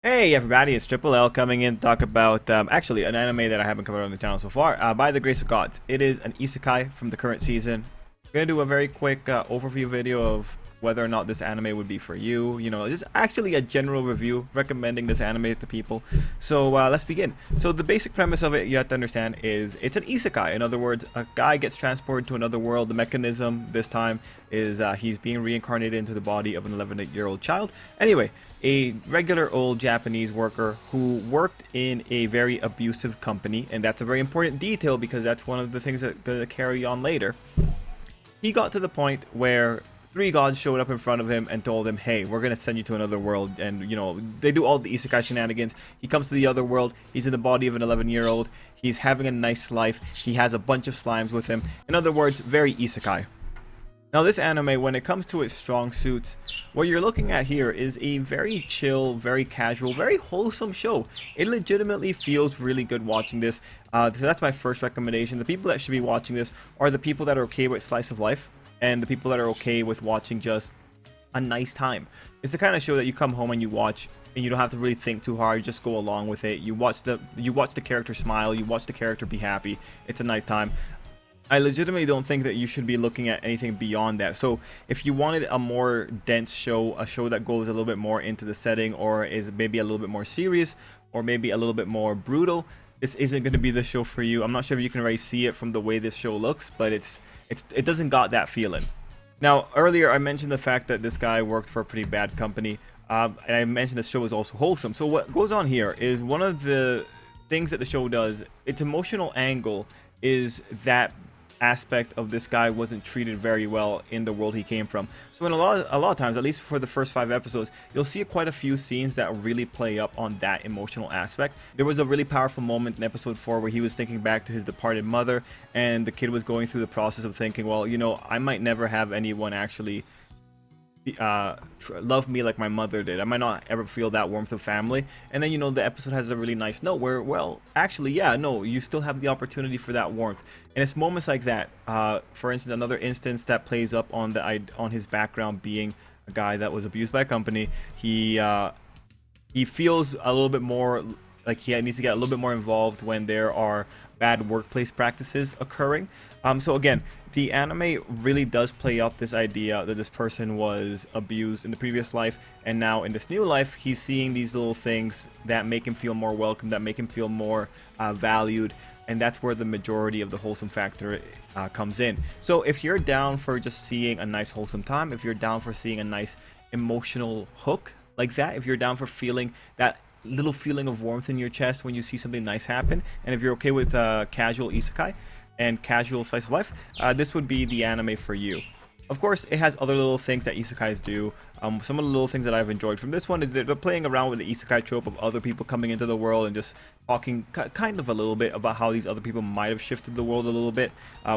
Hey everybody, it's Tripl-L coming in to talk about actually an anime that I haven't covered on the channel so far. By the grace of gods, it is an isekai from the current season. I'm gonna do a very quick overview video of whether or not this anime would be for you. You know, just actually a general review recommending this anime to people. So let's begin. So the basic premise of it, you have to understand, is it's an isekai. In other words, a guy gets transported to another world. The mechanism this time is he's being reincarnated into the body of an 11-year-old child. Anyway, a regular old Japanese worker who worked in a very abusive company, and that's a very important detail because that's one of the things that gonna carry on later. He got to the point where three gods showed up in front of him and told him, hey, we're gonna send you to another world. And you know, they do all the isekai shenanigans. He comes to the other world, he's in the body of an 11-year-old, he's having a nice life, he has a bunch of slimes with him. In other words, very isekai. Now this anime, when it comes to its strong suits, what you're looking at here is a very chill, very casual, very wholesome show. It legitimately feels really good watching this. So that's my first recommendation. The people that should be watching this are the people that are okay with slice of life, and the people that are okay with watching just a nice time. It's the kind of show that you come home and you watch, and you don't have to really think too hard. You just go along with it. You watch the character smile, you watch the character be happy. It's a nice time. I legitimately don't think that you should be looking at anything beyond that. So if you wanted a more dense show, a show that goes a little bit more into the setting, or is maybe a little bit more serious, or maybe a little bit more brutal, this isn't going to be the show for you. I'm not sure if you can already see it from the way this show looks, but it doesn't got that feeling. Now, earlier I mentioned the fact that this guy worked for a pretty bad company, and I mentioned the show is also wholesome. So what goes on here is one of the things that the show does, its emotional angle is that aspect of this guy wasn't treated very well in the world he came from. So in a lot of times, at least for the first 5 episodes, you'll see quite a few scenes that really play up on that emotional aspect. There was a really powerful moment in episode 4 where he was thinking back to his departed mother, and the kid was going through the process of thinking, well, you know, I might never have anyone actually love me like my mother did. I might not ever feel that warmth of family. And then, you know, the episode has a really nice note where, well, actually, yeah, no, you still have the opportunity for that warmth. And it's moments like that. For instance, another instance that plays up on his background being a guy that was abused by a company. He feels a little bit more like he needs to get a little bit more involved when there are bad workplace practices occurring. So again, the anime really does play up this idea that this person was abused in the previous life, and now in this new life, he's seeing these little things that make him feel more welcome, that make him feel more valued, and that's where the majority of the wholesome factor comes in. So if you're down for just seeing a nice wholesome time, if you're down for seeing a nice emotional hook like that, if you're down for feeling that little feeling of warmth in your chest when you see something nice happen, and if you're okay with casual isekai and casual slice of life, this would be the anime for you. Of course, it has other little things that isekais do. Some of the little things that I've enjoyed from this one is that they're playing around with the isekai trope of other people coming into the world and just talking kind of a little bit about how these other people might have shifted the world a little bit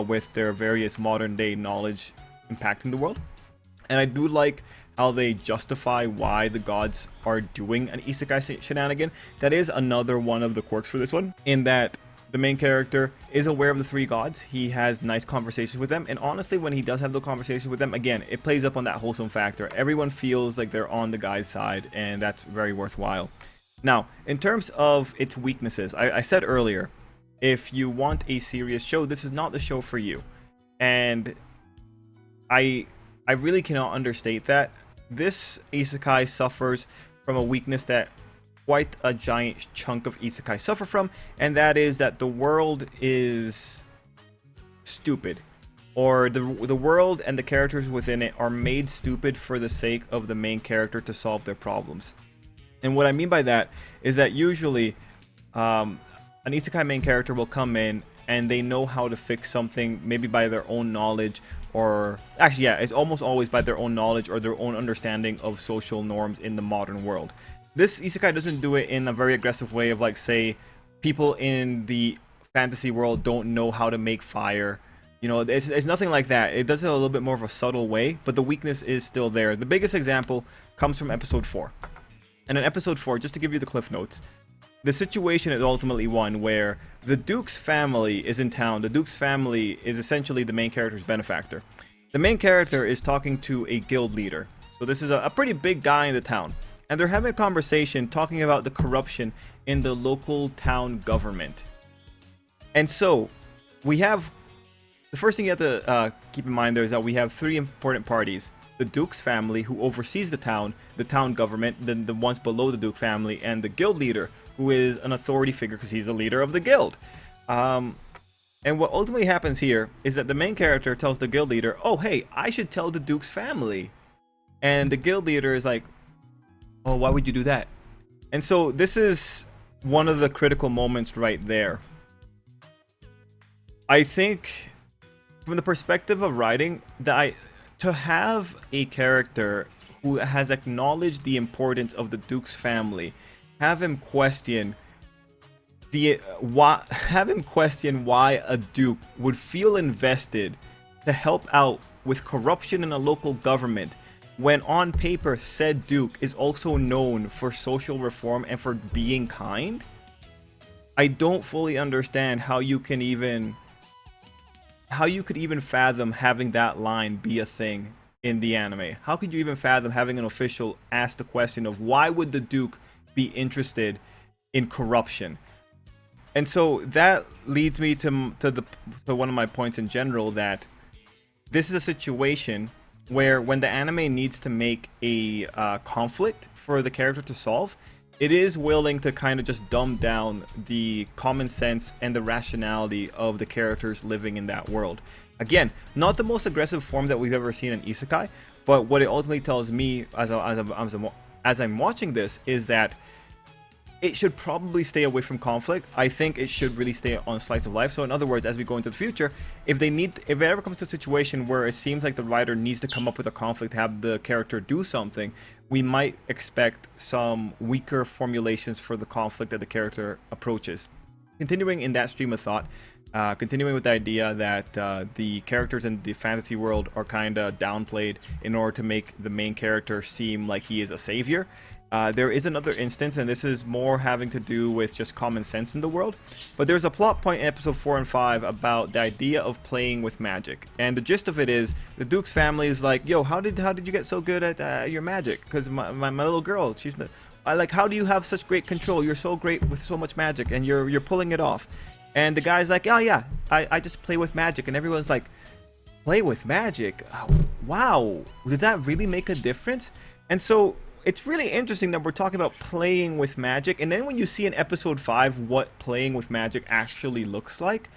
with their various modern day knowledge impacting the world. And I do like how they justify why the gods are doing an isekai shenanigan. That is another one of the quirks for this one, in that the main character is aware of the 3 gods. He has nice conversations with them, and honestly, when he does have the conversation with them, again, it plays up on that wholesome factor. Everyone feels like they're on the guy's side, and that's very worthwhile. Now, in terms of its weaknesses, I said earlier, if you want a serious show, this is not the show for you. And I really cannot understate that. This isekai suffers from a weakness that quite a giant chunk of isekai suffer from, and that is that the world is stupid, or the world and the characters within it are made stupid for the sake of the main character to solve their problems. And what I mean by that is that usually an isekai main character will come in and they know how to fix something, maybe by their own knowledge, or actually, yeah, it's almost always by their own knowledge or their own understanding of social norms in the modern world. This isekai doesn't do it in a very aggressive way of, like, say, people in the fantasy world don't know how to make fire. You know, it's nothing like that. It does it a little bit more of a subtle way, but the weakness is still there. The biggest example comes from episode 4. And in episode 4, just to give you the cliff notes, the situation is ultimately one where the Duke's family is in town. The Duke's family is essentially the main character's benefactor. The main character is talking to a guild leader. So this is a pretty big guy in the town. and they're having a conversation talking about the corruption in the local town government. And so we have the first thing you have to keep in mind there is that we have three important parties: the Duke's family, who oversees the town government, then the ones below the Duke family, and the guild leader, who is an authority figure because he's the leader of the guild. And what ultimately happens here is that the main character tells the guild leader, "Oh, hey, I should tell the Duke's family." And the guild leader is like, "Oh, why would you do that?" And so this is one of the critical moments right there. I think from the perspective of writing, to have a character who has acknowledged the importance of the Duke's family, have him question why a Duke would feel invested to help out with corruption in a local government, when on paper said Duke is also known for social reform and for being kind. I don't fully understand how you could even fathom having that line be a thing in the anime. How could you even fathom having an official ask the question of why would the Duke be interested in corruption? And so that leads me to one of my points in general, that this is a situation where when the anime needs to make a conflict for the character to solve, it is willing to kind of just dumb down the common sense and the rationality of the characters living in that world. Again, not the most aggressive form that we've ever seen in isekai, but what it ultimately tells me as I'm watching this is that it should probably stay away from conflict. I think it should really stay on slice of life. So in other words, as we go into the future, if it ever comes to a situation where it seems like the writer needs to come up with a conflict to have the character do something, we might expect some weaker formulations for the conflict that the character approaches. Continuing in that stream of thought, continuing with the idea that the characters in the fantasy world are kind of downplayed in order to make the main character seem like he is a savior. There is another instance, and this is more having to do with just common sense in the world. But there's a plot point in episode 4 and 5 about the idea of playing with magic. And the gist of it is, the Duke's family is like, "Yo, how did you get so good at your magic? Because my little girl, how do you have such great control? You're so great with so much magic, and you're pulling it off." And the guy's like, "Oh yeah, I just play with magic." And everyone's like, "Play with magic? Wow, did that really make a difference?" And so it's really interesting that we're talking about playing with magic, and then when you see in episode 5 what playing with magic actually looks like,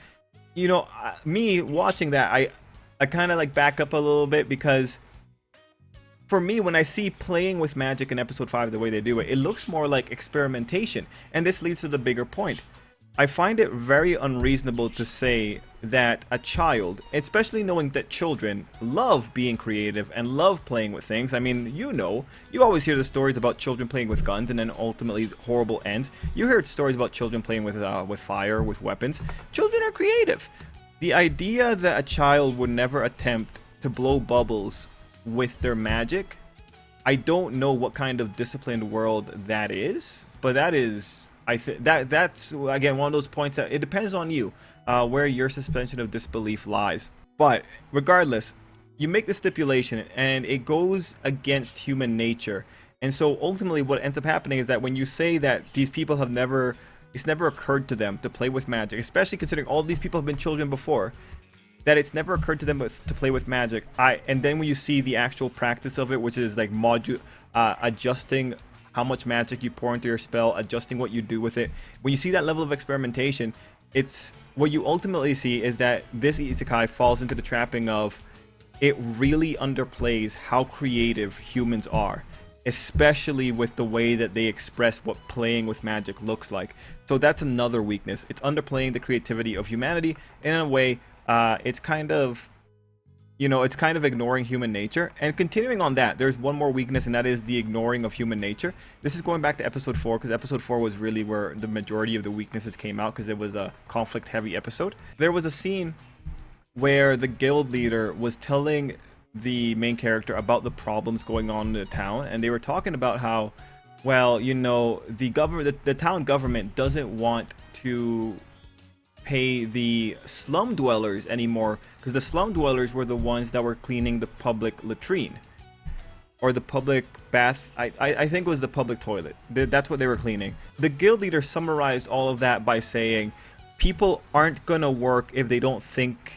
me watching that, I kind of like back up a little bit, because for me, when I see playing with magic in episode 5 the way they do it, it looks more like experimentation. And this leads to the bigger point. I find it very unreasonable to say that a child, especially knowing that children love being creative and love playing with things. I mean, you always hear the stories about children playing with guns and then ultimately horrible ends. You heard stories about children playing with fire, with weapons. Children are creative. The idea that a child would never attempt to blow bubbles with their magic, I don't know what kind of disciplined world that is, but that is... that's again one of those points that it depends on you where your suspension of disbelief lies. But regardless, you make the stipulation and it goes against human nature. And so ultimately what ends up happening is that when you say that these people it's never occurred to them to play with magic, especially considering all these people have been children before, that it's never occurred to them to play with magic. And then when you see the actual practice of it, which is like adjusting how much magic you pour into your spell, adjusting what you do with it. When you see that level of experimentation, it's what you ultimately see is that this isekai falls into the trapping of it really underplays how creative humans are, especially with the way that they express what playing with magic looks like. So that's another weakness. It's underplaying the creativity of humanity in a way. It's kind of ignoring human nature. And continuing on that, there's one more weakness, and that is the ignoring of human nature. This is going back to episode 4, because episode 4 was really where the majority of the weaknesses came out, because it was a conflict-heavy episode. There was a scene where the guild leader was telling the main character about the problems going on in the town, and they were talking about how, well, the town government doesn't want to pay the slum dwellers anymore, because the slum dwellers were the ones that were cleaning the public latrine. or the public bath. I think it was the public toilet. That's what they were cleaning. The guild leader summarized all of that by saying people aren't gonna work if they don't think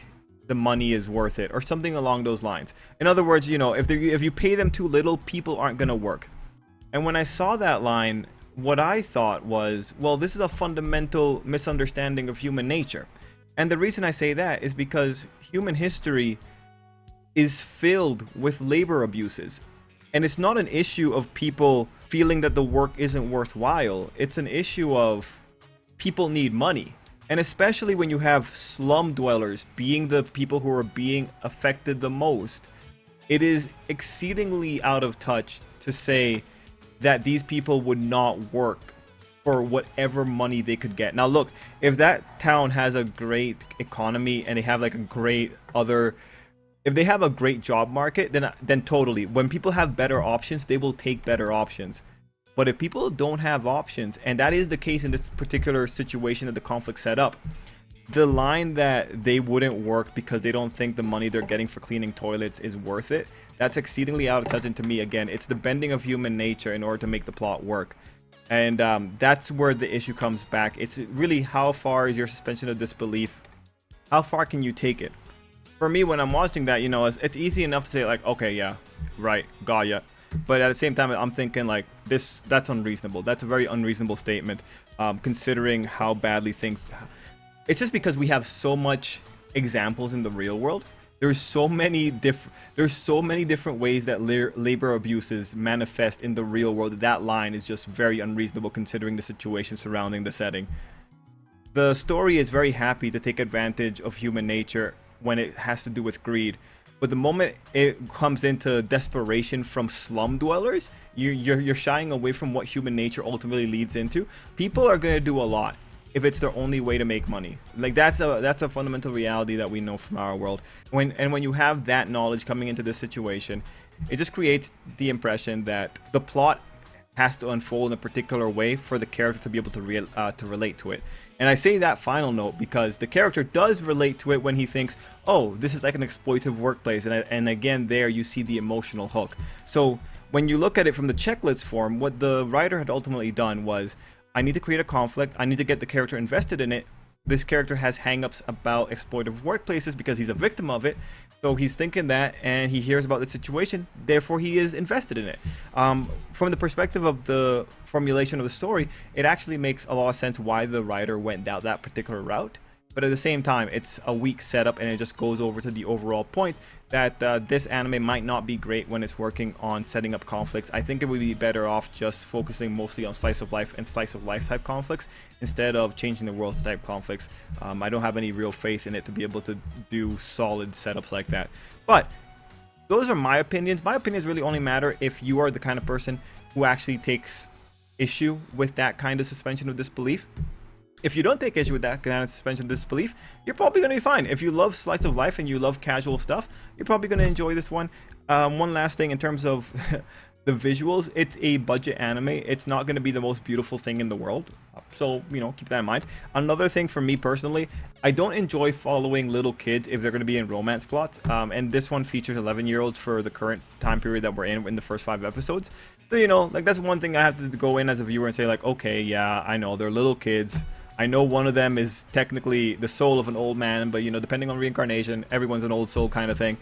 the money is worth it, or something along those lines. In other words, you know, if you pay them too little, people aren't gonna work. And when I saw that line, what I thought was, well, this is a fundamental misunderstanding of human nature. And the reason I say that is because human history is filled with labor abuses. And it's not an issue of people feeling that the work isn't worthwhile. It's an issue of people need money. And especially when you have slum dwellers being the people who are being affected the most, it is exceedingly out of touch to say that these people would not work for whatever money they could get. Now look, if that town has a great economy and they have like a great other, if they have a great job market, then totally. When people have better options, they will take better options. But if people don't have options, and that is the case in this particular situation that the conflict set up, the line that they wouldn't work because they don't think the money they're getting for cleaning toilets is worth it, that's exceedingly out of touch. And to me, again, it's the bending of human nature in order to make the plot work. And that's where the issue comes back. It's really, how far is your suspension of disbelief? How far can you take it? For me, when I'm watching that, you know, it's easy enough to say like, okay, yeah, right, got ya. But at the same time, I'm thinking like that's unreasonable. That's a very unreasonable statement, considering how badly things. It's just because we have so much examples in the real world. There's so many different ways that labor abuses manifest in the real world. That line is just very unreasonable considering the situation surrounding the setting. The story is very happy to take advantage of human nature when it has to do with greed. But the moment it comes into desperation from slum dwellers, you're shying away from what human nature ultimately leads into. People are going to do a lot if it's their only way to make money. Like that's a fundamental reality that we know from our world. When you have that knowledge coming into this situation, it just creates the impression that the plot has to unfold in a particular way for the character to be able to relate to it. And I say that final note because the character does relate to it when he thinks, oh, this is like an exploitative workplace. And again, there you see the emotional hook. So when you look at it from the checklist form, what the writer had ultimately done was, I need to create a conflict. I need to get the character invested in it. This character has hangups about exploitative workplaces because he's a victim of it. So he's thinking that, and he hears about the situation, therefore he is invested in it. From the perspective of the formulation of the story, it actually makes a lot of sense why the writer went down that particular route. But at the same time, it's a weak setup, and it just goes over to the overall point that this anime might not be great when it's working on setting up conflicts. I think it would be better off just focusing mostly on slice of life and slice of life type conflicts instead of changing the world type conflicts. I don't have any real faith in it to be able to do solid setups like that. But those are my opinions. My opinions really only matter if you are the kind of person who actually takes issue with that kind of suspension of disbelief. If you don't take issue with that kind of suspension of disbelief, you're probably going to be fine. If you love slice of life and you love casual stuff, you're probably going to enjoy this one. One last thing in terms of the visuals, it's a budget anime. It's not going to be the most beautiful thing in the world. So, you know, keep that in mind. Another thing for me personally, I don't enjoy following little kids if they're going to be in romance plots. And this one features 11-year-olds for the current time period that we're in the first 5 episodes. So, you know, like that's one thing I have to go in as a viewer and say like, okay, yeah, I know they're little kids. I know one of them is technically the soul of an old man, but, you know, depending on reincarnation, everyone's an old soul kind of thing.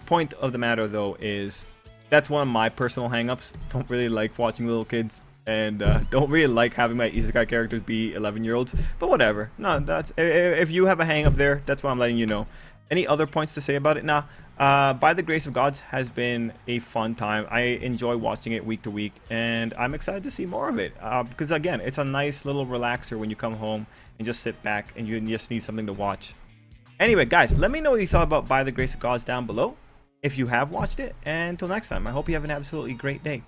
Point of the matter, though, is that's one of my personal hangups. Don't really like watching little kids, and don't really like having my isekai characters be 11-year-olds. But whatever. No, that's if you have a hang up there, that's why I'm letting you know. Any other points to say about it? Nah. By the Grace of Gods has been a fun time. I enjoy watching it week to week, and I'm excited to see more of it. Because again, it's a nice little relaxer when you come home and just sit back and you just need something to watch. Anyway, guys, let me know what you thought about By the Grace of Gods down below if you have watched it. And until next time, I hope you have an absolutely great day.